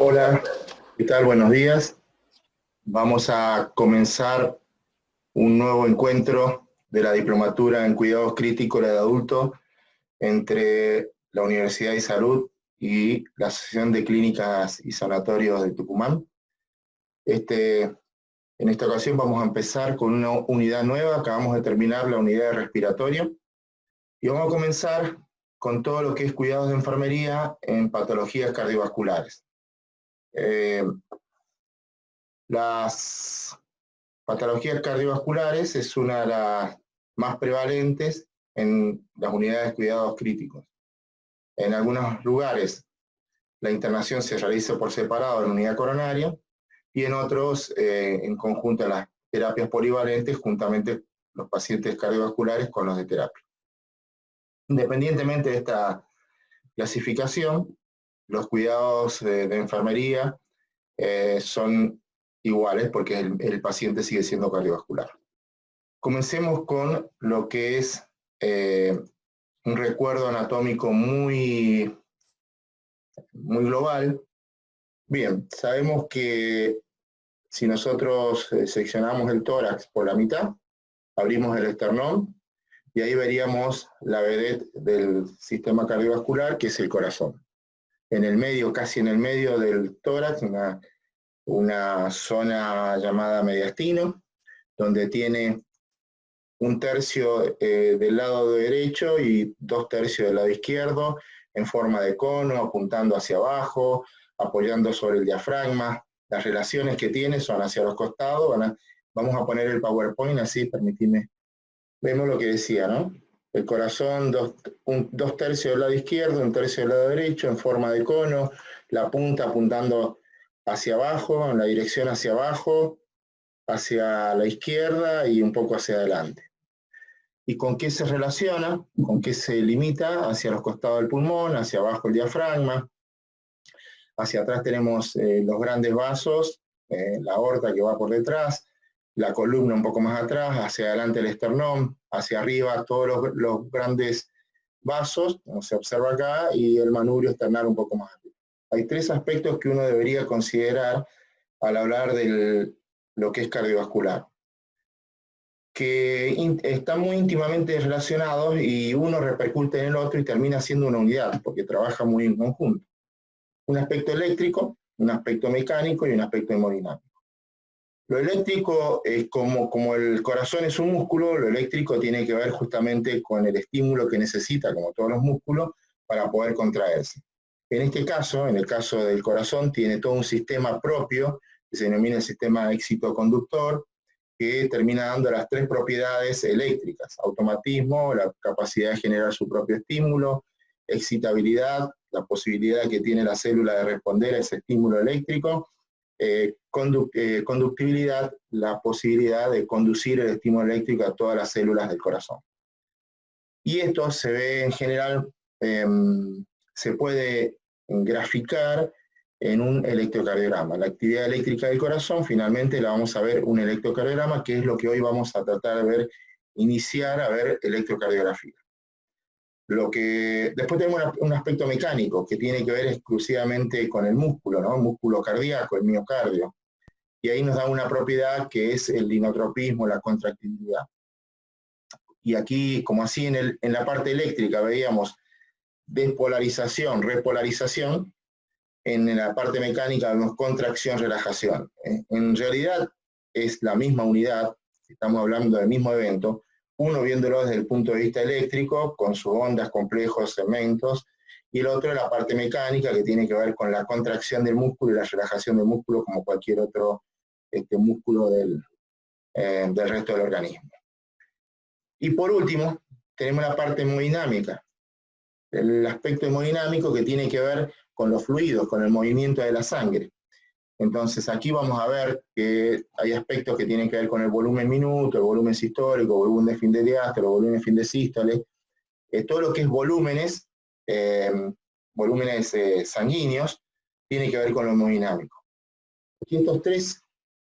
Hola, ¿qué tal? Buenos días. Vamos a comenzar un nuevo encuentro de la Diplomatura en Cuidados Críticos de Adultos entre la Universidad de Salud y la Asociación de Clínicas y Sanatorios de Tucumán. En esta ocasión vamos a empezar con una unidad nueva. Acabamos de terminar la unidad de respiratorio y vamos a comenzar con todo lo que es cuidados de enfermería en patologías cardiovasculares. Las patologías cardiovasculares es una de las más prevalentes en las unidades de cuidados críticos. En algunos lugares la internación se realiza por separado en la unidad coronaria y en otros en conjunto a las terapias polivalentes juntamente los pacientes cardiovasculares con los de terapia. Independientemente de esta clasificación, los cuidados de enfermería son iguales porque el paciente sigue siendo cardiovascular. Comencemos con lo que es un recuerdo anatómico muy global. Bien, sabemos que si nosotros seccionamos el tórax por la mitad, abrimos el esternón y ahí veríamos la vedette del sistema cardiovascular, que es el corazón. En el medio, casi en el medio del tórax, una zona llamada mediastino, donde tiene un tercio del lado derecho y 2/3 del lado izquierdo, en forma de cono, apuntando hacia abajo, apoyando sobre el diafragma. Las relaciones que tiene son hacia los costados. Vamos a poner el PowerPoint así, permitidme. Vemos lo que decía, ¿no? El corazón, 2/3 del lado izquierdo, 1/3 del lado derecho, en forma de cono, la punta apuntando hacia abajo, en la dirección hacia abajo, hacia la izquierda y un poco hacia adelante. ¿Y con qué se relaciona? ¿Con qué se limita? Hacia los costados del pulmón, hacia abajo el diafragma, hacia atrás tenemos los grandes vasos, la aorta que va por detrás, la columna un poco más atrás, hacia adelante el esternón, hacia arriba todos los grandes vasos, como se observa acá, y el manubrio esternal un poco más arriba. Hay 3 aspectos que uno debería considerar al hablar de lo que es cardiovascular, que están muy íntimamente relacionados y uno repercute en el otro y termina siendo una unidad, porque trabaja muy en conjunto. Un aspecto eléctrico, un aspecto mecánico y un aspecto hemodinámico. Lo eléctrico es como el corazón es un músculo, lo eléctrico tiene que ver justamente con el estímulo que necesita, como todos los músculos, para poder contraerse. En este caso, en el caso del corazón, tiene todo un sistema propio, que se denomina el sistema excitoconductor, que termina dando las 3 propiedades eléctricas: automatismo, la capacidad de generar su propio estímulo; excitabilidad, la posibilidad que tiene la célula de responder a ese estímulo eléctrico; conductibilidad, la posibilidad de conducir el estímulo eléctrico a todas las células del corazón. Y esto se ve en general, se puede graficar en un electrocardiograma. La actividad eléctrica del corazón, finalmente la vamos a ver un electrocardiograma, que es lo que hoy vamos a tratar de ver, iniciar a ver electrocardiografía. Después tenemos un aspecto mecánico que tiene que ver exclusivamente con el músculo, ¿no? El músculo cardíaco, el miocardio. Y ahí nos da una propiedad que es el dinotropismo, la contractilidad. Y aquí, como así en la parte eléctrica veíamos despolarización, repolarización, en la parte mecánica vemos contracción, relajación. En realidad es la misma unidad, estamos hablando del mismo evento, uno viéndolo desde el punto de vista eléctrico, con sus ondas, complejos, segmentos, y el otro la parte mecánica, que tiene que ver con la contracción del músculo y la relajación del músculo, como cualquier otro músculo del resto del organismo. Y por último, tenemos la parte hemodinámica, el aspecto hemodinámico que tiene que ver con los fluidos, con el movimiento de la sangre. Entonces aquí vamos a ver que hay aspectos que tienen que ver con el volumen minuto, el volumen sistólico, el volumen de fin de diástole, el volumen de fin de sístole, todo lo que es volúmenes sanguíneos, tiene que ver con lo hemodinámico. Aquí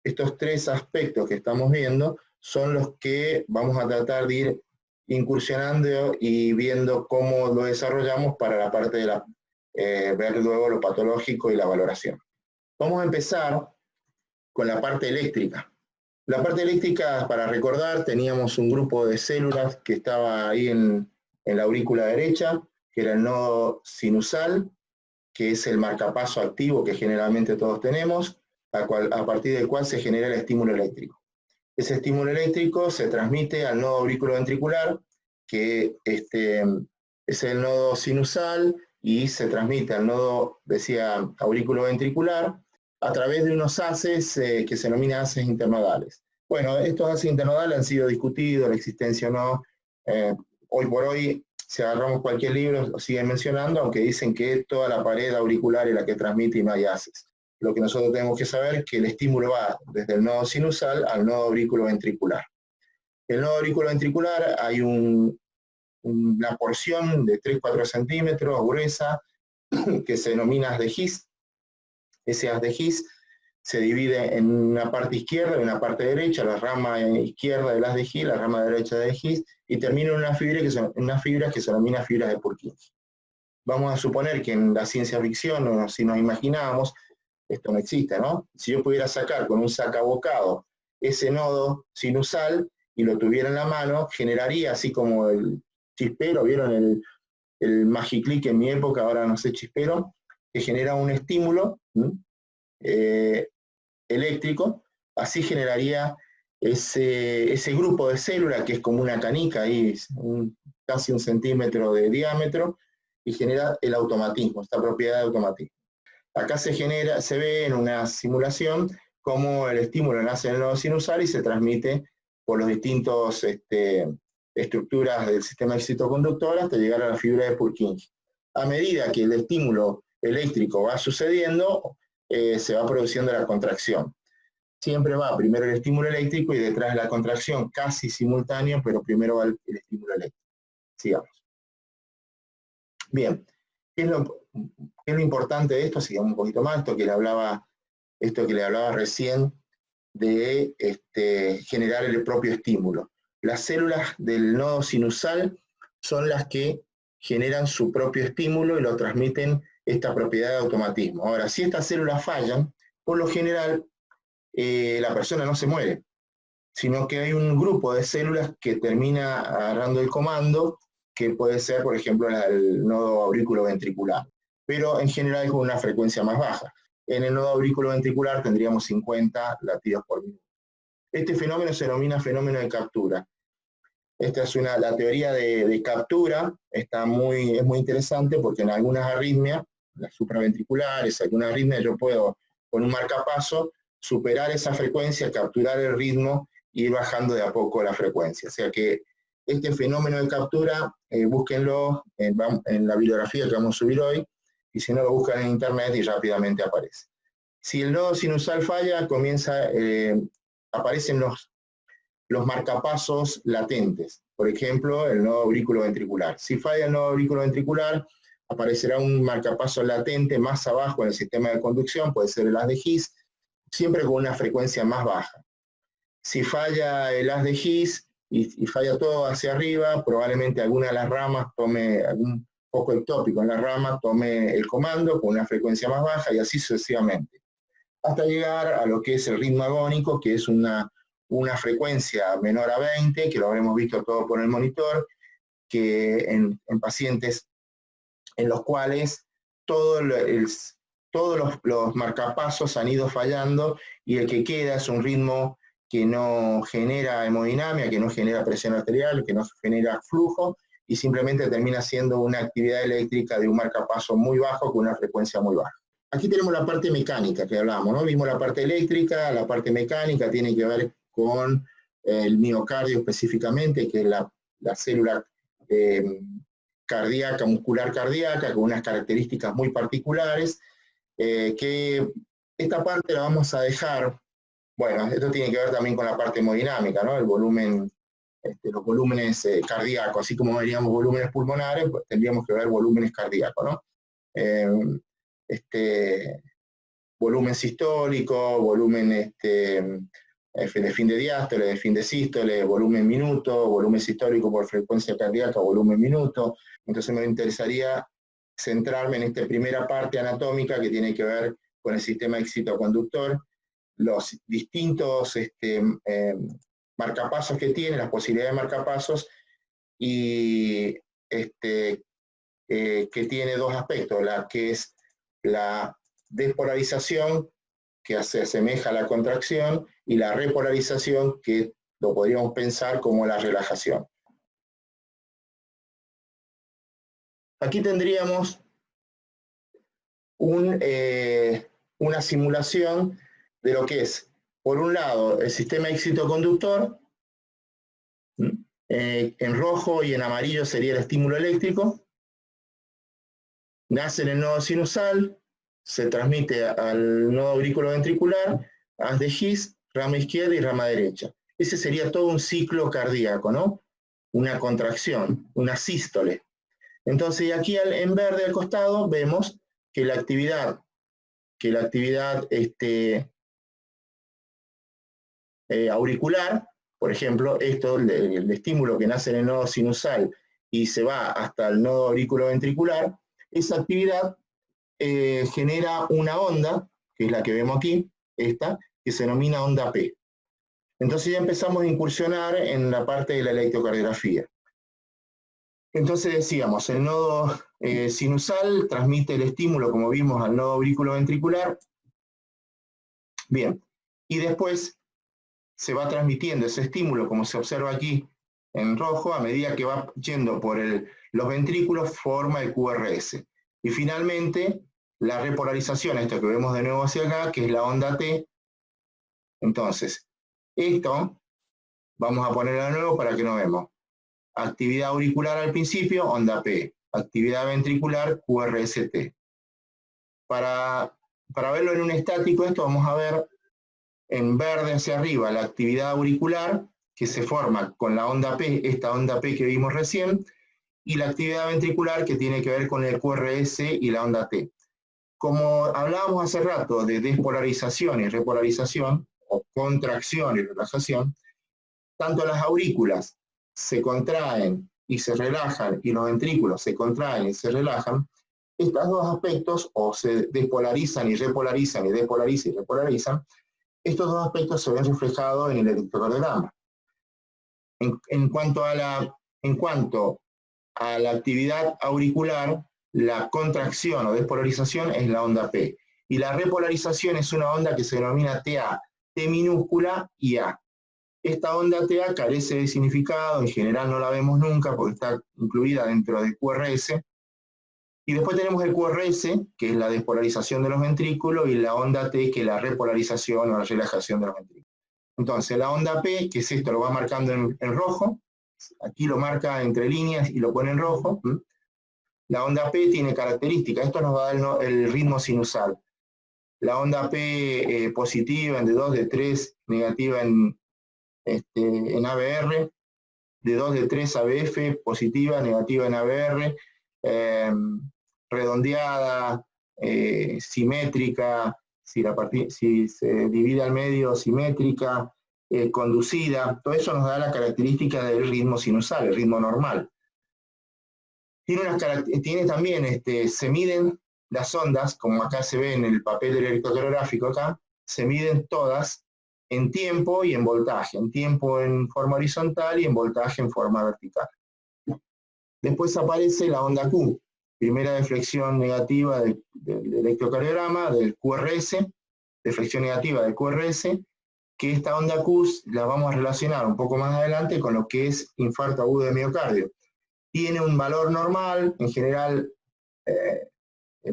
estos tres aspectos que estamos viendo son los que vamos a tratar de ir incursionando y viendo cómo lo desarrollamos para la parte de ver luego lo patológico y la valoración. Vamos a empezar con la parte eléctrica. La parte eléctrica, para recordar, teníamos un grupo de células que estaba ahí en la aurícula derecha, que era el nodo sinusal, que es el marcapaso activo que generalmente todos tenemos, a partir del cual se genera el estímulo eléctrico. Ese estímulo eléctrico se transmite al nodo auriculoventricular, que es el nodo sinusal, y se transmite al nodo, decía, auriculoventricular, a través de unos haces que se denominan haces internodales. Bueno, estos haces internodales han sido discutidos, la existencia o no. Hoy por hoy, si agarramos cualquier libro, lo siguen mencionando, aunque dicen que toda la pared auricular es la que transmite y no hay haces. Lo que nosotros tenemos que saber es que el estímulo va desde el nodo sinusal al nodo auriculoventricular. El nodo auriculoventricular hay una porción de 3-4 centímetros gruesa que se denomina haz de His. Ese haz de His se divide en una parte izquierda y una parte derecha, la rama izquierda del haz de His, la rama derecha de His, y termina en unas fibras que se denominan fibras de Purkinje. Vamos a suponer que en la ciencia ficción, o si nos imaginábamos, esto no existe, ¿no? Si yo pudiera sacar con un sacabocado ese nodo sinusal y lo tuviera en la mano, generaría, así como el chispero, ¿vieron el magiclick en mi época, ahora no sé chispero, que genera un estímulo eléctrico, así generaría ese grupo de células que es como una canica, ahí, casi 1 centímetro de diámetro, y genera el automatismo, esta propiedad de automatismo. Acá se ve en una simulación cómo el estímulo nace en el nodo sinusal y se transmite por los distintos estructuras del sistema excitoconductor hasta llegar a la fibra de Purkinje. A medida que el estímulo eléctrico va sucediendo, se va produciendo la contracción. Siempre va primero el estímulo eléctrico y detrás de la contracción, casi simultáneo, pero primero va el estímulo eléctrico. Sigamos. Bien, ¿qué es lo importante de esto? Sigamos un poquito más, esto que le hablaba recién de generar el propio estímulo. Las células del nodo sinusal son las que generan su propio estímulo y lo transmiten esta propiedad de automatismo. Ahora, si estas células fallan, por lo general la persona no se muere, sino que hay un grupo de células que termina agarrando el comando, que puede ser, por ejemplo, el nodo auriculoventricular, pero en general con una frecuencia más baja. En el nodo auriculoventricular tendríamos 50 latidos por minuto. Este fenómeno se denomina fenómeno de captura. Esta es la teoría de captura, es muy interesante porque en algunas arritmias, las supraventriculares, algunas arritmias, yo puedo, con un marcapaso, superar esa frecuencia, capturar el ritmo e ir bajando de a poco la frecuencia. O sea que este fenómeno de captura, búsquenlo en la bibliografía que vamos a subir hoy, y si no lo buscan en internet y rápidamente aparece. Si el nodo sinusal falla, aparecen los marcapasos latentes, por ejemplo, el nodo auriculoventricular. Si falla el nodo auriculoventricular, aparecerá un marcapaso latente más abajo en el sistema de conducción, puede ser el haz de His, siempre con una frecuencia más baja. Si falla el haz de His y falla todo hacia arriba, probablemente alguna de las ramas tome, algún foco ectópico en la rama tome el comando con una frecuencia más baja y así sucesivamente, hasta llegar a lo que es el ritmo agónico, que es una frecuencia menor a 20, que lo habremos visto todo por el monitor, que en pacientes en los cuales todos los marcapasos han ido fallando y el que queda es un ritmo que no genera hemodinamia, que no genera presión arterial, que no genera flujo, y simplemente termina siendo una actividad eléctrica de un marcapaso muy bajo con una frecuencia muy baja. Aquí tenemos la parte mecánica que hablamos, ¿no? Vimos la parte eléctrica, la parte mecánica tiene que ver con el miocardio específicamente, que es la célula cardíaca, muscular cardíaca, con unas características muy particulares, que esta parte la vamos a dejar. Bueno, esto tiene que ver también con la parte hemodinámica, ¿no? El volumen, los volúmenes cardíacos, así como veríamos volúmenes pulmonares, pues tendríamos que ver volúmenes cardíacos, ¿no? Volumen sistólico, volumen de fin de diástole, de fin de sístole, volumen minuto, volumen sistólico por frecuencia cardíaca, volumen minuto. Entonces me interesaría centrarme en esta primera parte anatómica que tiene que ver con el sistema excitoconductor, los distintos marcapasos que tiene, las posibilidades de marcapasos, y que tiene dos aspectos, la que es la despolarización, que se asemeja a la contracción, y la repolarización, que lo podríamos pensar como la relajación. Aquí tendríamos una simulación de lo que es, por un lado, el sistema excitoconductor, en rojo y en amarillo sería el estímulo eléctrico, nace en el nodo sinusal, se transmite al nodo auriculoventricular, haz de His, rama izquierda y rama derecha. Ese sería todo un ciclo cardíaco, ¿no? Una contracción, una sístole. Entonces, aquí en verde al costado vemos que la actividad auricular, por ejemplo, el estímulo que nace en el nodo sinusal y se va hasta el nodo auriculoventricular, esa actividad genera una onda, que es la que vemos aquí, esta, que se denomina onda P. Entonces ya empezamos a incursionar en la parte de la electrocardiografía. Entonces decíamos, el nodo sinusal transmite el estímulo, como vimos, al nodo auriculoventricular. Bien, y después se va transmitiendo ese estímulo, como se observa aquí en rojo, a medida que va yendo por los ventrículos, forma el QRS. Y finalmente, la repolarización, esto que vemos de nuevo hacia acá, que es la onda T. Entonces, esto, vamos a ponerlo de nuevo para que lo vemos. Actividad auricular al principio, onda P. Actividad ventricular, QRST. Para verlo en un estático, esto vamos a ver en verde hacia arriba la actividad auricular, que se forma con la onda P, esta onda P que vimos recién, y la actividad ventricular que tiene que ver con el QRS y la onda T. Como hablábamos hace rato de despolarización y repolarización, o contracción y relajación, tanto las aurículas se contraen y se relajan, y los ventrículos se contraen y se relajan, estos dos aspectos, o se despolarizan y repolarizan, y despolarizan y repolarizan, estos dos aspectos se ven reflejados en el electrocardiograma. En cuanto a la actividad auricular, la contracción o despolarización es la onda P. Y la repolarización es una onda que se denomina TA, T minúscula y A. Esta onda TA carece de significado, en general no la vemos nunca porque está incluida dentro del QRS. Y después tenemos el QRS, que es la despolarización de los ventrículos, y la onda T, que es la repolarización o la relajación de los ventrículos. Entonces, la onda P, que es esto, lo va marcando en rojo, aquí lo marca entre líneas y lo pone en rojo. La onda P tiene características, esto nos va a dar el ritmo sinusal. La onda P positiva en D2, D3, negativa en ABR, D2, D3, ABF, positiva, negativa en ABR, redondeada, simétrica, si se divide al medio, simétrica, conducida, todo eso nos da la característica del ritmo sinusal, el ritmo normal. Tiene también, se miden las ondas, como acá se ve en el papel electrocardiográfico acá, se miden todas en tiempo y en voltaje, en tiempo en forma horizontal y en voltaje en forma vertical. Después aparece la onda Q, primera deflexión negativa del electrocardiograma, del QRS, deflexión negativa del QRS, que esta onda Q la vamos a relacionar un poco más adelante con lo que es infarto agudo de miocardio. Tiene un valor normal, en general,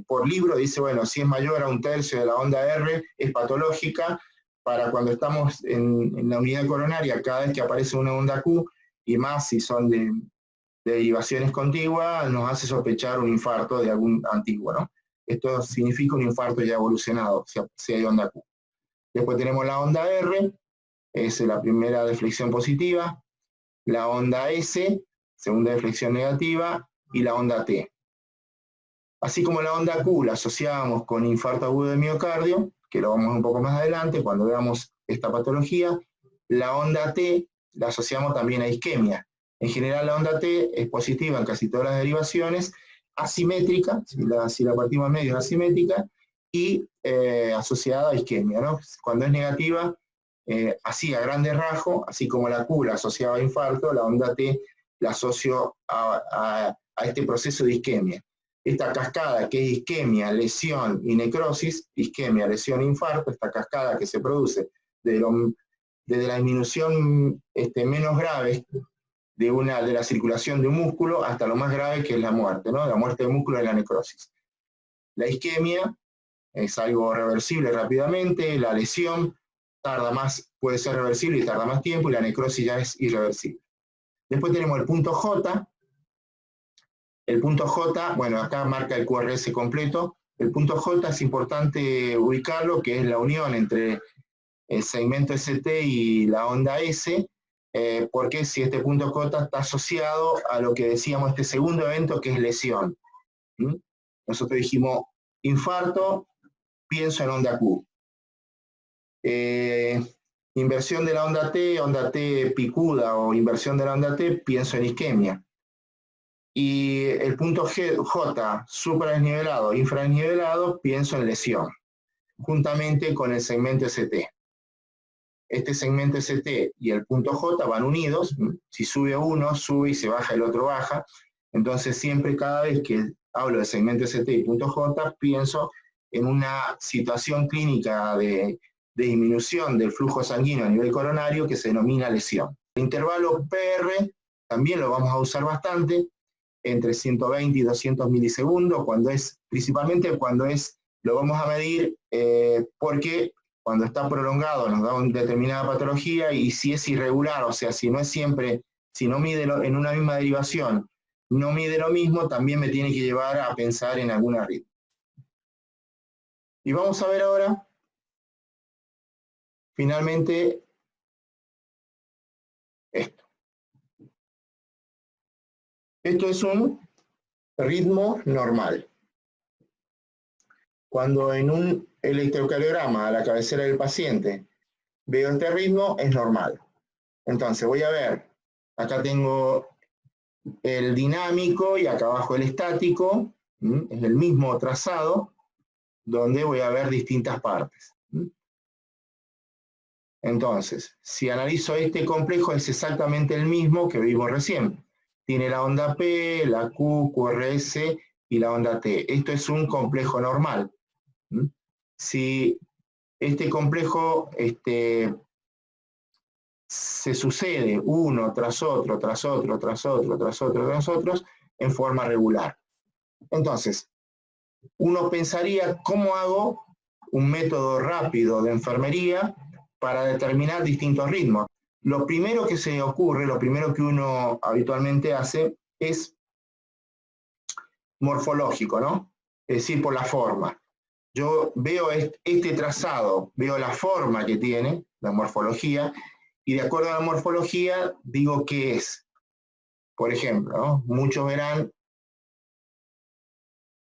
por libro dice, bueno, si es mayor a 1/3 de la onda R, es patológica. Para cuando estamos en la unidad coronaria, cada vez que aparece una onda Q, y más si son de derivaciones contiguas, nos hace sospechar un infarto de algún antiguo, ¿no? Esto significa un infarto ya evolucionado, si hay onda Q. Después tenemos la onda R, es la primera deflexión positiva, la onda S, segunda deflexión negativa, y la onda T. Así como la onda Q la asociamos con infarto agudo de miocardio, que lo vamos a ver un poco más adelante cuando veamos esta patología, la onda T la asociamos también a isquemia. En general la onda T es positiva en casi todas las derivaciones, asimétrica, si la partimos al medio es asimétrica, y asociada a isquemia, ¿no? Cuando es negativa, así a grandes rasgos, así como la Q la asociaba a infarto, la onda T la asocio a este proceso de isquemia. Esta cascada que es isquemia, lesión y necrosis, isquemia, lesión e infarto, esta cascada que se produce desde la disminución menos grave de la circulación de un músculo hasta lo más grave que es la muerte, ¿no? La muerte del músculo es la necrosis. La isquemia es algo reversible rápidamente, la lesión puede ser reversible y tarda más tiempo, y la necrosis ya es irreversible. Después tenemos el punto J. El punto J, bueno, acá marca el QRS completo. El punto J es importante ubicarlo, que es la unión entre el segmento ST y la onda S, porque si este punto J está asociado a lo que decíamos, este segundo evento, que es lesión. Nosotros dijimos infarto, pienso en onda Q. Inversión de la onda T picuda o inversión de la onda T, pienso en isquemia. Y el punto J, supradesnivelado, infradesnivelado, pienso en lesión, juntamente con el segmento ST. Este segmento ST y el punto J van unidos, si sube uno, sube, y se baja el otro, baja. Entonces siempre, cada vez que hablo de segmento ST y punto J, pienso en una situación clínica de disminución del flujo sanguíneo a nivel coronario que se denomina lesión. El intervalo PR también lo vamos a usar bastante, entre 120 y 200 milisegundos, principalmente cuando lo vamos a medir porque cuando está prolongado nos da una determinada patología, y si es irregular, o sea, si no es siempre, si no mide en una misma derivación, no mide lo mismo, también me tiene que llevar a pensar en alguna arritmia. Y vamos a ver ahora, finalmente, esto. Esto es un ritmo normal. Cuando en un electrocardiograma a la cabecera del paciente veo este ritmo, es normal. Entonces voy a ver, acá tengo el dinámico y acá abajo el estático, es el mismo trazado, donde voy a ver distintas partes. Entonces, si analizo este complejo, es exactamente el mismo que vimos recién. Tiene la onda P, la Q, QRS y la onda T. Esto es un complejo normal. Si este complejo se sucede uno tras otro, tras otro, tras otro, tras otro, tras otros, en forma regular. Entonces, uno pensaría, ¿cómo hago un método rápido de enfermería para determinar distintos ritmos? Lo primero que se ocurre, lo primero que uno habitualmente hace es morfológico, ¿no? Es decir, por la forma. Yo veo este trazado, veo la forma que tiene, la morfología, y de acuerdo a la morfología digo qué es. Por ejemplo, ¿no? Muchos verán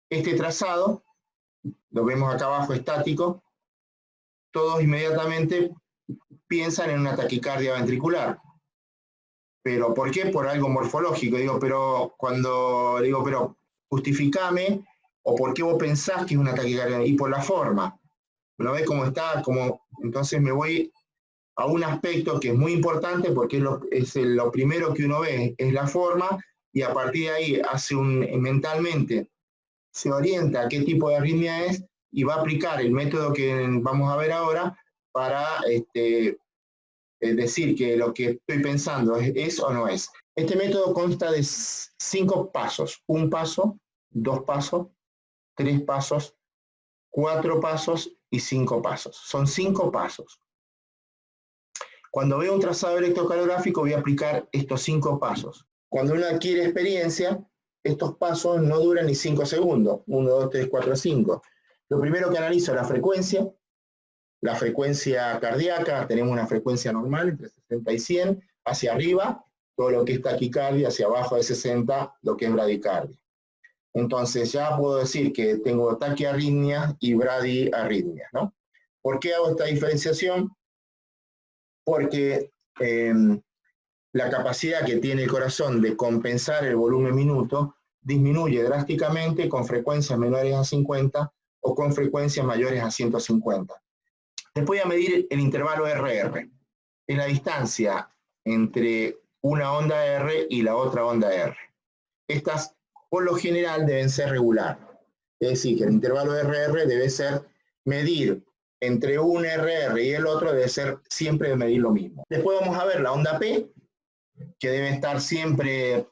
este trazado, lo vemos acá abajo estático, todos inmediatamente piensan en una taquicardia ventricular. ¿Pero por qué? Por algo morfológico. Pero justificame, o por qué vos pensás que es una taquicardia, y por la forma. ¿No ves cómo está? Entonces me voy a un aspecto que es muy importante, porque es lo primero que uno ve, es la forma, y a partir de ahí mentalmente se orienta a qué tipo de arritmia es, y va a aplicar el método que vamos a ver ahora para decir que lo que estoy pensando es o no es. Este método consta de 5 pasos: 1 paso, 2 pasos, 3 pasos, 4 pasos y 5 pasos. Son 5 pasos. Cuando veo un trazado electrocardiográfico voy a aplicar estos 5 pasos. Cuando uno adquiere experiencia, estos pasos no duran ni 5 segundos. 1, 2, 3, 4, 5. Lo primero que analizo es la frecuencia cardíaca. Tenemos una frecuencia normal entre 60 y 100, hacia arriba todo lo que es taquicardia, hacia abajo de 60 lo que es bradicardia. Entonces ya puedo decir que tengo taquiarritmia y bradiarritmia, ¿no? ¿Por qué hago esta diferenciación? Porque la capacidad que tiene el corazón de compensar el volumen minuto disminuye drásticamente con frecuencias menores a 50 o con frecuencias mayores a 150. Después voy a medir el intervalo RR. Es la distancia entre una onda R y la otra onda R. Estas, por lo general, deben ser regular. Es decir, que el intervalo RR debe ser medir entre un RR y el otro, debe ser siempre medir lo mismo. Después vamos a ver la onda P, que debe estar siempre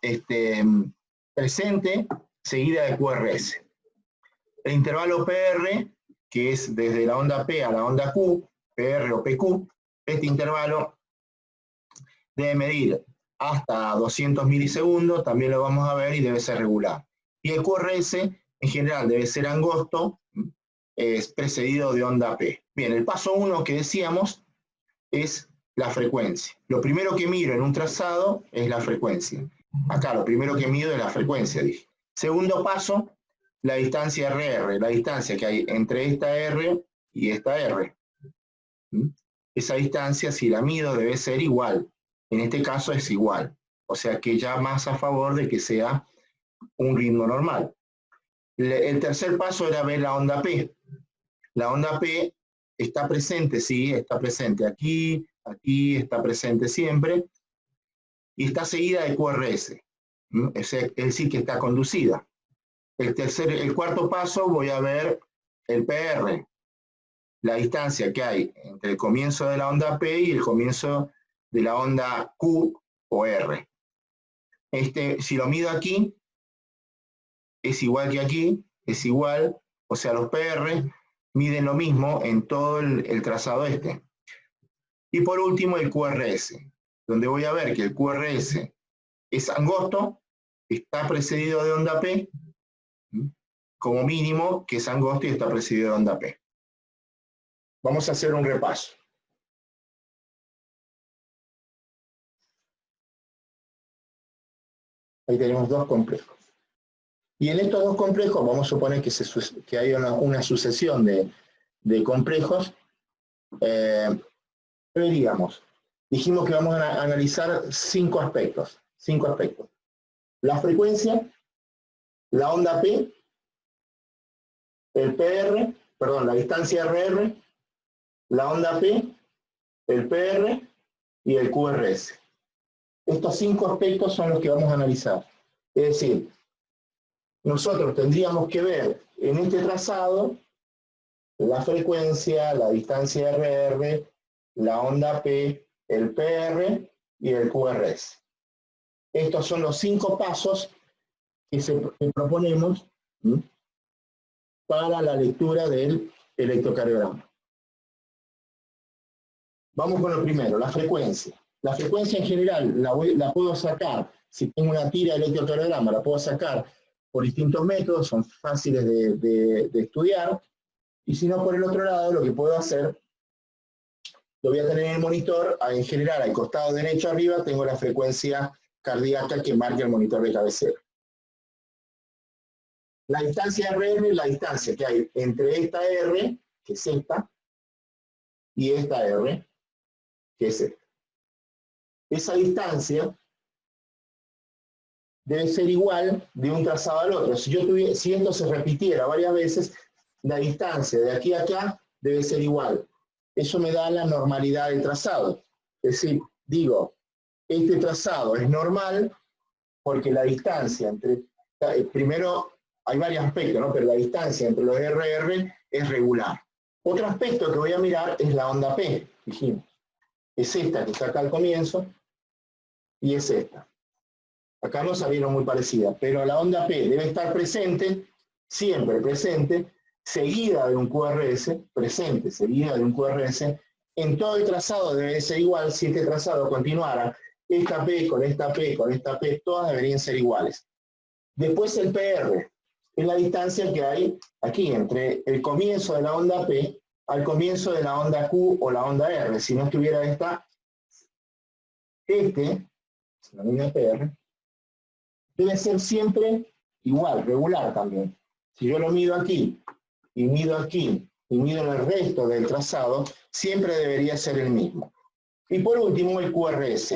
presente, seguida de QRS. El intervalo PR, que es desde la onda P a la onda Q, PR o PQ, este intervalo debe medir hasta 200 milisegundos, también lo vamos a ver y debe ser regular. Y el QRS en general debe ser angosto, es precedido de onda P. Bien, el paso 1 que decíamos es la frecuencia. Lo primero que miro en un trazado es la frecuencia. Acá lo primero que mido es la frecuencia, dije. Segundo paso, la distancia RR, la distancia que hay entre esta R y esta R. Esa distancia, si la mido, debe ser igual. En este caso es igual. O sea que ya más a favor de que sea un ritmo normal. El tercer paso era ver la onda P. La onda P está presente, sí, está presente aquí, aquí, está presente siempre, y está seguida de QRS, es decir, que está conducida. El cuarto paso voy a ver el PR, la distancia que hay entre el comienzo de la onda P y el comienzo de la onda Q o R. Si lo mido aquí, es igual que aquí, es igual, o sea, los PR miden lo mismo en todo el trazado este. Y por último el QRS, donde voy a ver que el QRS es angosto, está precedido de onda P, como mínimo que es angosto y está precedido de onda P. Vamos a hacer un repaso. Ahí tenemos dos complejos. Y en estos dos complejos vamos a suponer que hay una sucesión de complejos. Dijimos que vamos a analizar cinco aspectos. La frecuencia, la onda P, el PR, perdón, la distancia RR, la onda P, el PR y el QRS. Estos cinco aspectos son los que vamos a analizar. Es decir, nosotros tendríamos que ver en este trazado la frecuencia, la distancia RR, la onda P, el PR y el QRS. Estos son los cinco pasos que proponemos para la lectura del electrocardiograma. Vamos con lo primero, la frecuencia. La frecuencia en general la puedo sacar, si tengo una tira de electrocardiograma, la puedo sacar por distintos métodos, son fáciles de estudiar, y si no, por el otro lado, lo que puedo hacer, lo voy a tener en el monitor, en general, al costado derecho arriba, tengo la frecuencia cardíaca que marca el monitor de cabecera. La distancia RR es la distancia que hay entre esta R, que es esta, y esta R, que es esta. Esa distancia debe ser igual de un trazado al otro. Si esto se repitiera varias veces, la distancia de aquí a acá debe ser igual. Eso me da la normalidad del trazado. Es decir, digo, este trazado es normal porque la distancia entre... Primero, hay varios aspectos, ¿no? Pero la distancia entre los RR es regular. Otro aspecto que voy a mirar es la onda P, dijimos. Es esta que está acá al comienzo y es esta. Acá no salieron muy parecidas, pero la onda P debe estar presente, siempre presente, seguida de un QRS, presente, seguida de un QRS. En todo el trazado debe ser igual. Si este trazado continuara, esta P con esta P con esta P, todas deberían ser iguales. Después el PR, es la distancia que hay aquí entre el comienzo de la onda P al comienzo de la onda Q o la onda R. Si no estuviera la línea PR, debe ser siempre igual, regular también. Si yo lo mido aquí, y mido aquí, y mido en el resto del trazado, siempre debería ser el mismo. Y por último, el QRS.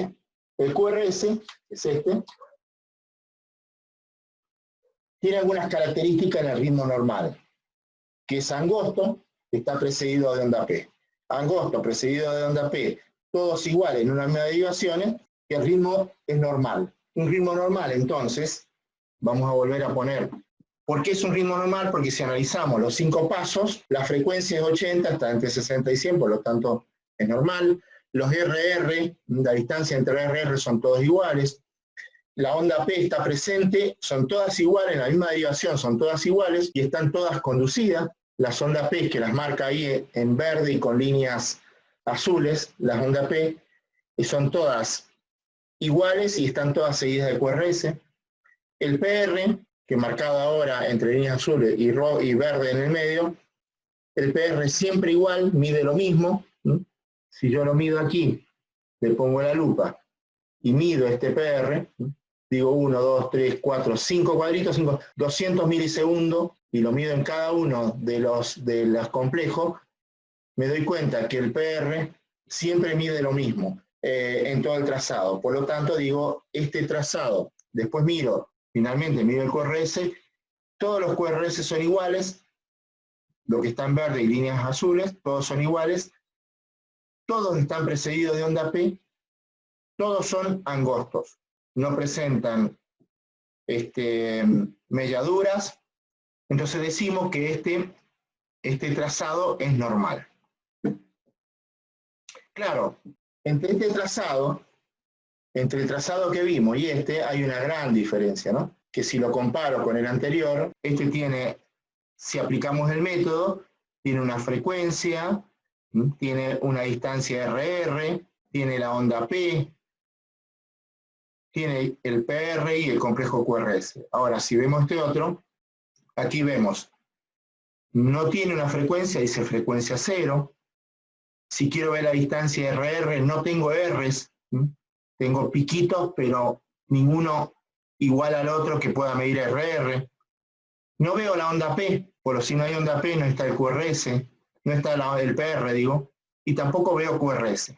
El QRS, es este, tiene algunas características en el ritmo normal, que es angosto, está precedido de onda P. Angosto precedido de onda P, todos iguales en una misma derivaciones, y el ritmo es normal. Un ritmo normal, entonces, vamos a volver a poner. ¿Por qué es un ritmo normal? Porque si analizamos los 5 pasos, la frecuencia es 80, está entre 60 y 100, por lo tanto es normal. Los RR, la distancia entre RR son todos iguales. La onda P está presente, son todas iguales, en la misma derivación son todas iguales y están todas conducidas. Las ondas P, que las marca ahí en verde y con líneas azules, las ondas P, y son todas iguales y están todas seguidas de QRS. El PR, que marcado ahora entre líneas azules y verde en el medio, el PR siempre igual, mide lo mismo. Si yo lo mido aquí, le pongo la lupa y mido este PR, digo 1, 2, 3, 4, 5 cuadritos, 200 milisegundos, y lo mido en cada uno de los complejos, me doy cuenta que el PR siempre mide lo mismo en todo el trazado. Por lo tanto, digo, este trazado, después miro, finalmente mido el QRS, todos los QRS son iguales, lo que está en verde y líneas azules, todos son iguales, todos están precedidos de onda P, todos son angostos, no presentan melladuras, entonces decimos que este trazado es normal. Claro, entre el trazado que vimos y hay una gran diferencia, ¿no? Que si lo comparo con el anterior, tiene, si aplicamos el método, tiene una frecuencia, tiene una distancia RR, tiene la onda P, tiene el PR y el complejo QRS. Ahora, si vemos este otro, aquí vemos, no tiene una frecuencia, dice frecuencia 0. Si quiero ver la distancia RR, no tengo Rs, tengo piquitos, pero ninguno igual al otro que pueda medir RR. No veo la onda P, por si no hay onda P no está el QRS, no está el PR, digo, y tampoco veo QRS.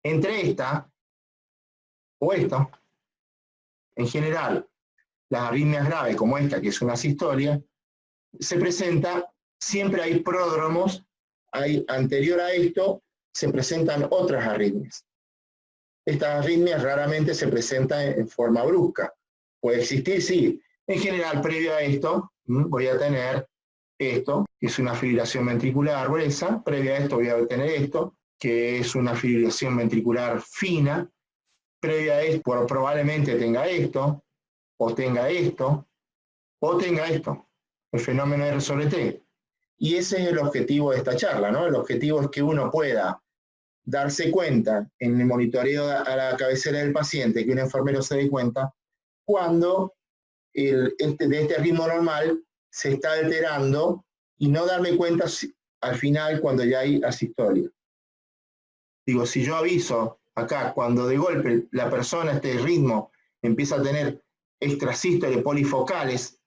Entre esta o esta, en general, las arritmias graves como esta, que es una sistolia, se presenta, siempre hay pródromos, anterior a esto, se presentan otras arritmias. Estas arritmias raramente se presentan en forma brusca. Puede existir, sí. En general, previo a esto, voy a tener esto, que es una fibrilación ventricular gruesa. Previo a esto voy a tener esto, que es una fibrilación ventricular fina. Previo a esto, probablemente tenga esto, o tenga esto, o tenga esto. El fenómeno RST. Y ese es el objetivo de esta charla, ¿no? El objetivo es que uno pueda darse cuenta en el monitoreo a la cabecera del paciente, que un enfermero se dé cuenta cuando de este ritmo normal se está alterando y no darme cuenta al final cuando ya hay asistolia. Digo, si yo aviso acá, cuando de golpe la persona, este ritmo, empieza a tener extrasístoles polifocales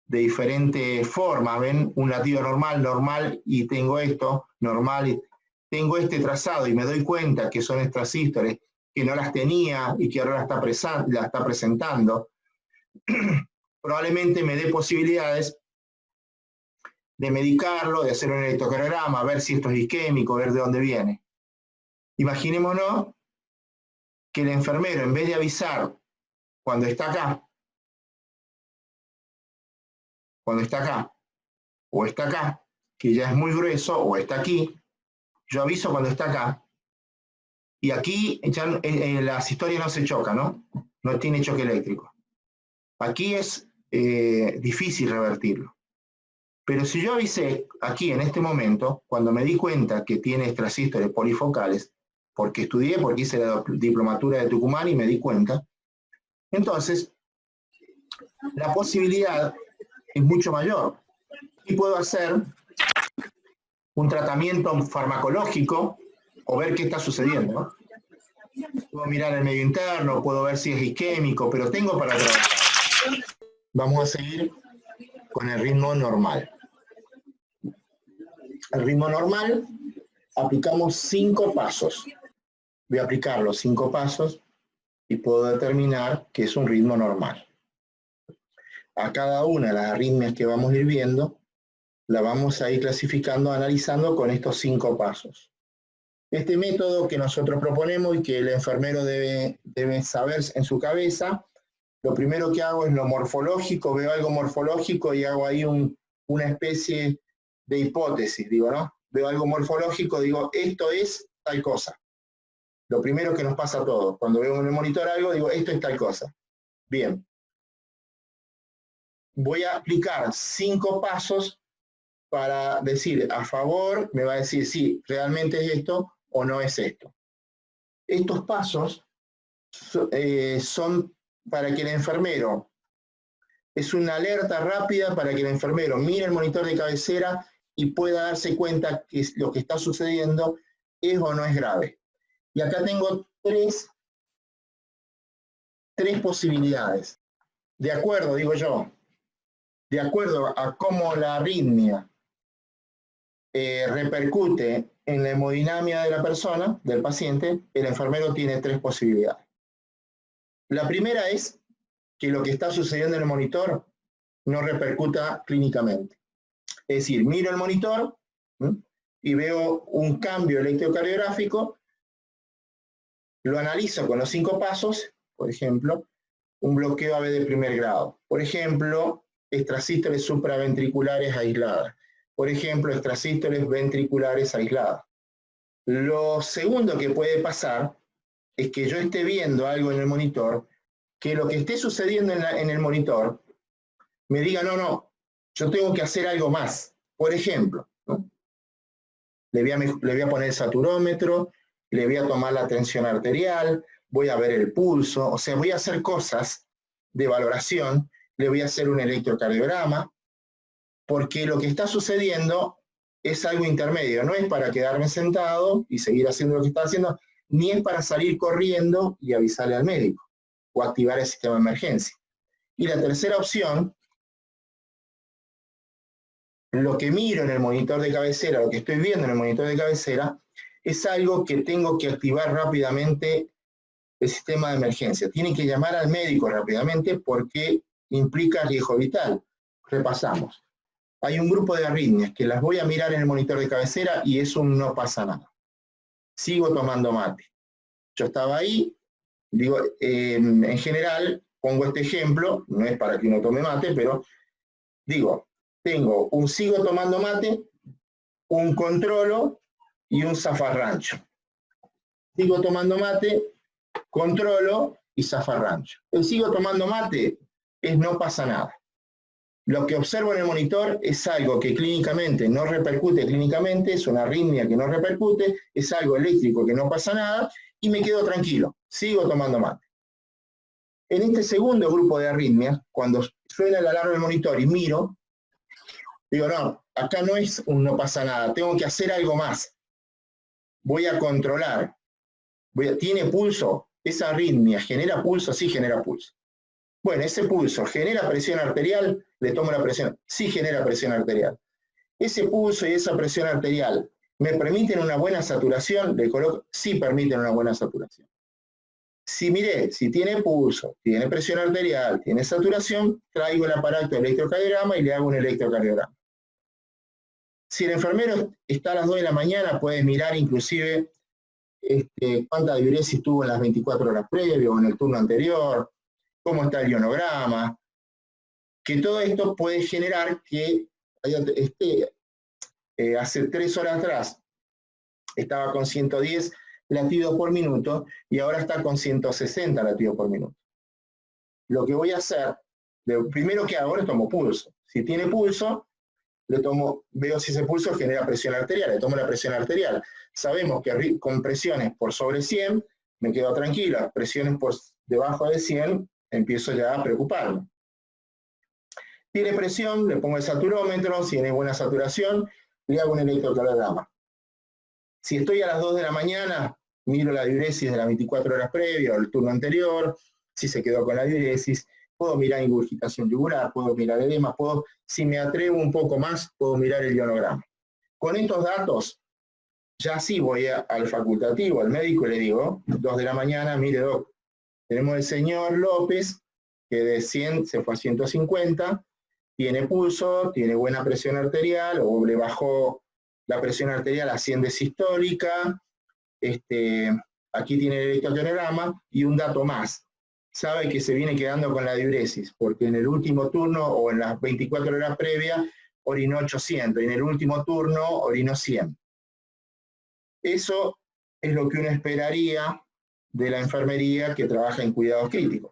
de diferentes formas, ¿ven? Un latido normal, y tengo esto, normal, y tengo este trazado y me doy cuenta que son extrasístoles, que no las tenía y que ahora la está presentando, probablemente me dé posibilidades de medicarlo, de hacer un electrocardiograma, ver si esto es isquémico, ver de dónde viene. Imaginémonos que el enfermero, en vez de avisar cuando está acá, o está acá, que ya es muy grueso, o está aquí, yo aviso cuando está acá, y aquí ya la asistolia no se choca, ¿no? No tiene choque eléctrico. Aquí es difícil revertirlo. Pero si yo avisé aquí en este momento, cuando me di cuenta que tiene extrasístoles polifocales, porque estudié, porque hice la diplomatura de Tucumán y me di cuenta, entonces la posibilidad es mucho mayor. Y puedo hacer un tratamiento farmacológico o ver qué está sucediendo, ¿no? Puedo mirar el medio interno, puedo ver si es isquémico, pero tengo para trabajar. Vamos a seguir con el ritmo normal. El ritmo normal, aplicamos 5 pasos. Voy a aplicar los 5 pasos y puedo determinar que es un ritmo normal. A cada una de las arritmias que vamos a ir viendo, la vamos a ir clasificando, analizando con estos 5 pasos. Este método que nosotros proponemos y que el enfermero debe saber en su cabeza, lo primero que hago es lo morfológico, veo algo morfológico y hago ahí una especie de hipótesis, digo, ¿no? Veo algo morfológico, digo, esto es tal cosa. Lo primero que nos pasa a todos, cuando veo en el monitor algo, digo, esto es tal cosa. Bien. Voy a aplicar 5 pasos para decir a favor, me va a decir si realmente es esto o no es esto. Estos pasos son para que el enfermero, es una alerta rápida para que el enfermero mire el monitor de cabecera y pueda darse cuenta que lo que está sucediendo es o no es grave. Y acá tengo tres posibilidades. De acuerdo, digo yo, de acuerdo a cómo la arritmia repercute en la hemodinamia de la persona, del paciente, el enfermero tiene 3 posibilidades. La primera es que lo que está sucediendo en el monitor no repercuta clínicamente. Es decir, miro el monitor y veo un cambio electrocardiográfico, lo analizo con los 5 pasos, por ejemplo, un bloqueo AV de primer grado. Por ejemplo, extrasístoles supraventriculares aisladas. Por ejemplo, extrasístoles ventriculares aisladas. Lo segundo que puede pasar es que yo esté viendo algo en el monitor, que lo que esté sucediendo en el monitor me diga, no, yo tengo que hacer algo más. Por ejemplo, ¿no? le voy a poner el saturómetro, le voy a tomar la tensión arterial, voy a ver el pulso, o sea, voy a hacer cosas de valoración, le voy a hacer un electrocardiograma, porque lo que está sucediendo es algo intermedio, no es para quedarme sentado y seguir haciendo lo que está haciendo, ni es para salir corriendo y avisarle al médico o activar el sistema de emergencia. Y la tercera opción, lo que miro en el monitor de cabecera, lo que estoy viendo en el monitor de cabecera, es algo que tengo que activar rápidamente el sistema de emergencia. Tiene que llamar al médico rápidamente porque implica riesgo vital. Repasamos. Hay un grupo de arritmias que las voy a mirar en el monitor de cabecera y eso no pasa nada. Sigo tomando mate. Yo estaba ahí, digo, en general, pongo este ejemplo, no es para que uno tome mate, pero digo, tengo un sigo tomando mate, un controlo y un zafarrancho. Sigo tomando mate, controlo y zafarrancho. El sigo tomando mate es no pasa nada. Lo que observo en el monitor es algo que clínicamente no repercute clínicamente, es una arritmia que no repercute, es algo eléctrico que no pasa nada y me quedo tranquilo, sigo tomando mate. En este segundo grupo de arritmias, cuando suena la alarma del monitor y miro, digo, no, acá no es un no pasa nada, tengo que hacer algo más. Voy a controlar. ¿Tiene pulso? Esa arritmia, ¿genera pulso? Sí, genera pulso. Bueno, ese pulso, ¿genera presión arterial? Le tomo la presión. Sí genera presión arterial. Ese pulso y esa presión arterial, ¿me permiten una buena saturación? Le coloco, sí permiten una buena saturación. Si miré, si tiene pulso, tiene presión arterial, tiene saturación, traigo el aparato de electrocardiograma y le hago un electrocardiograma. Si el enfermero está a las 2 de la mañana, puede mirar inclusive cuánta diuresis tuvo en las 24 horas previas o en el turno anterior, cómo está el ionograma, que todo esto puede generar que hace 3 horas atrás estaba con 110 latidos por minuto y ahora está con 160 latidos por minuto. Lo que voy a hacer, lo primero que hago, le tomo pulso. Si tiene pulso, veo si ese pulso genera presión arterial, le tomo la presión arterial. Sabemos que con presiones por sobre 100, me quedo tranquila, presiones por debajo de 100, empiezo ya a preocuparme. Tiene presión, le pongo el saturómetro, si tiene buena saturación, le hago un electrocardiograma. Si estoy a las 2 de la mañana, miro la diuresis de las 24 horas previas o el turno anterior, si se quedó con la diuresis, puedo mirar ingurgitación yugular, puedo mirar edema, si me atrevo un poco más, puedo mirar el ionograma. Con estos datos, ya sí voy al facultativo, al médico, y le digo, 2 de la mañana, mire, doc, tenemos el señor López, que de 100 se fue a 150, tiene pulso, tiene buena presión arterial, o le bajó la presión arterial a 100 de sistólica, aquí tiene el electrocardiograma, y un dato más, sabe que se viene quedando con la diuresis, porque en el último turno o en las 24 horas previas orinó 800, y en el último turno orinó 100. Eso es lo que uno esperaría de la enfermería que trabaja en cuidados críticos.